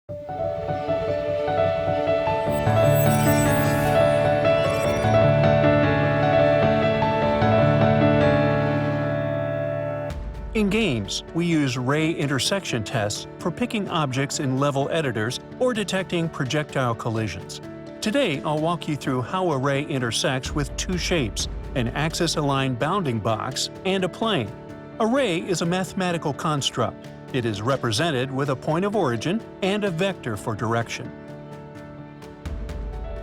In games, we use ray intersection tests for picking objects in level editors or detecting projectile collisions. Today, I'll walk you through how a ray intersects with two shapes, an axis-aligned bounding box and a plane. A ray is a mathematical construct. It is represented with a point of origin and a vector for direction.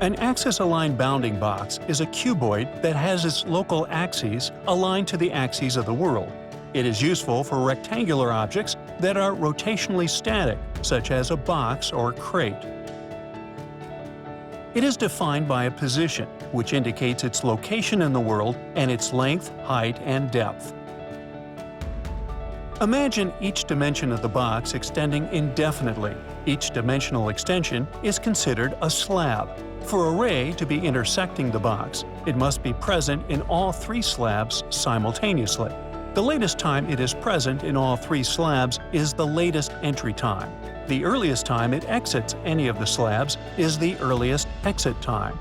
An axis-aligned bounding box is a cuboid that has its local axes aligned to the axes of the world. It is useful for rectangular objects that are rotationally static, such as a box or crate. It is defined by a position, which indicates its location in the world and its length, height, and depth. Imagine each dimension of the box extending indefinitely. Each dimensional extension is considered a slab. For a ray to be intersecting the box, it must be present in all three slabs simultaneously. The latest time it is present in all three slabs is the latest entry time. The earliest time it exits any of the slabs is the earliest exit time.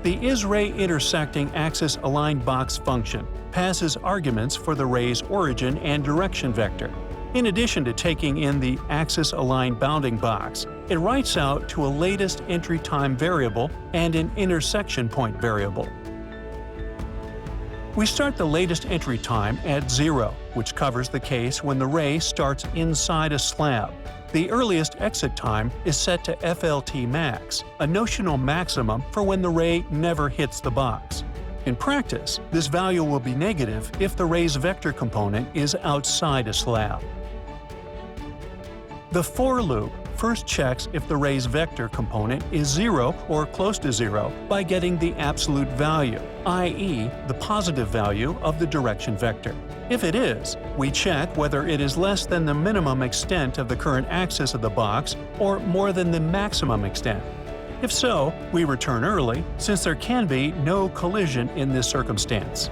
The is-ray intersecting axis-aligned box function passes arguments for the ray's origin and direction vector. In addition to taking in the axis-aligned bounding box, it writes out to a latest entry time variable and an intersection point variable. We start the latest entry time at 0, which covers the case when the ray starts inside a slab. The earliest exit time is set to FLT max, a notional maximum for when the ray never hits the box. In practice, this value will be negative if the ray's vector component is outside a slab. The for loop first checks if the ray's vector component is 0 or close to 0 by getting the absolute value, i.e. the positive value of the direction vector. If it is, we check whether it is less than the minimum extent of the current axis of the box or more than the maximum extent. If so, we return early, since there can be no collision in this circumstance.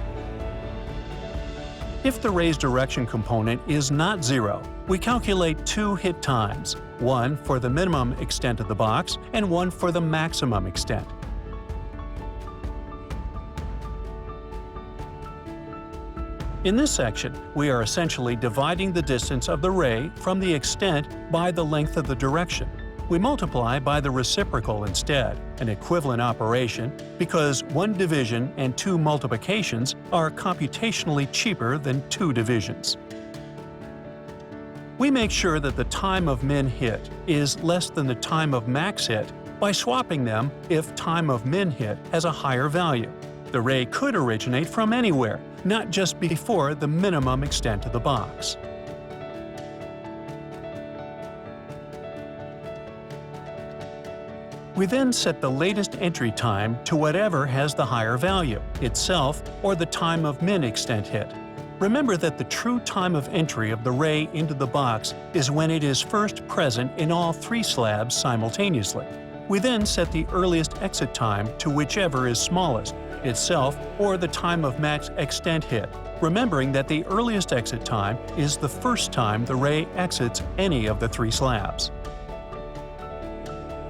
If the ray's direction component is not 0, we calculate two hit times, one for the minimum extent of the box and one for the maximum extent. In this section, we are essentially dividing the distance of the ray from the extent by the length of the direction. We multiply by the reciprocal instead, an equivalent operation, because one division and two multiplications are computationally cheaper than two divisions. We make sure that the time of min hit is less than the time of max hit by swapping them if time of min hit has a higher value. The ray could originate from anywhere, not just before the minimum extent of the box. We then set the latest entry time to whatever has the higher value, itself or the time of min extent hit. Remember that the true time of entry of the ray into the box is when it is first present in all three slabs simultaneously. We then set the earliest exit time to whichever is smallest, itself or the time of max extent hit, remembering that the earliest exit time is the first time the ray exits any of the three slabs.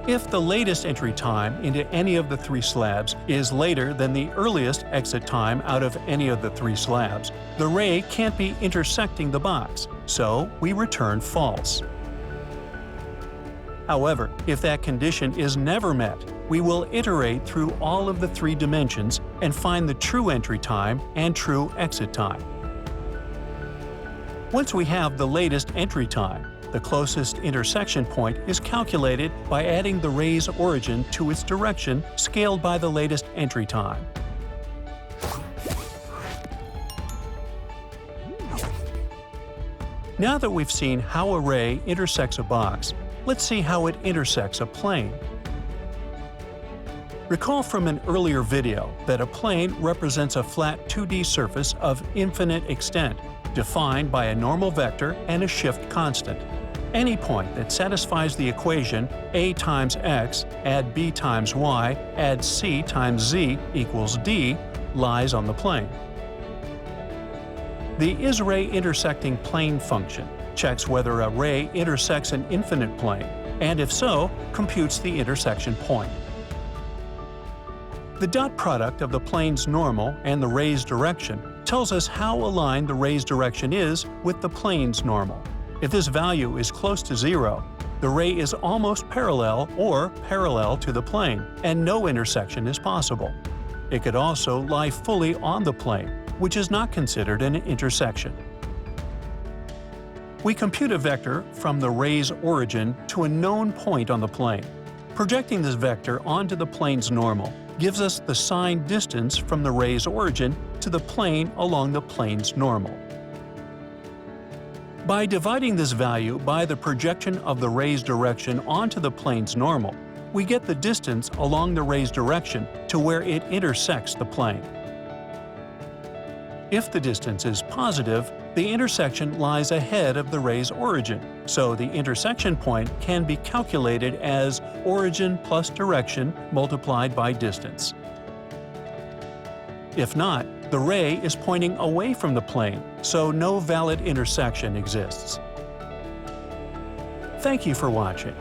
If the latest entry time into any of the three slabs is later than the earliest exit time out of any of the three slabs, the ray can't be intersecting the box, so we return false. However, if that condition is never met, we will iterate through all of the three dimensions and find the true entry time and true exit time. Once we have the latest entry time, the closest intersection point is calculated by adding the ray's origin to its direction scaled by the latest entry time. Now that we've seen how a ray intersects a box, let's see how it intersects a plane. Recall from an earlier video that a plane represents a flat 2D surface of infinite extent, defined by a normal vector and a shift constant. Any point that satisfies the equation a times x add b times y add c times z equals d lies on the plane. The is-ray intersecting plane function checks whether a ray intersects an infinite plane, and if so, computes the intersection point. The dot product of the plane's normal and the ray's direction tells us how aligned the ray's direction is with the plane's normal. If this value is close to 0, the ray is almost parallel or parallel to the plane, and no intersection is possible. It could also lie fully on the plane, which is not considered an intersection. We compute a vector from the ray's origin to a known point on the plane. Projecting this vector onto the plane's normal gives us the signed distance from the ray's origin to the plane along the plane's normal. By dividing this value by the projection of the ray's direction onto the plane's normal, we get the distance along the ray's direction to where it intersects the plane. If the distance is positive, the intersection lies ahead of the ray's origin, so the intersection point can be calculated as origin plus direction multiplied by distance. If not, the ray is pointing away from the plane, so no valid intersection exists. Thank you for watching.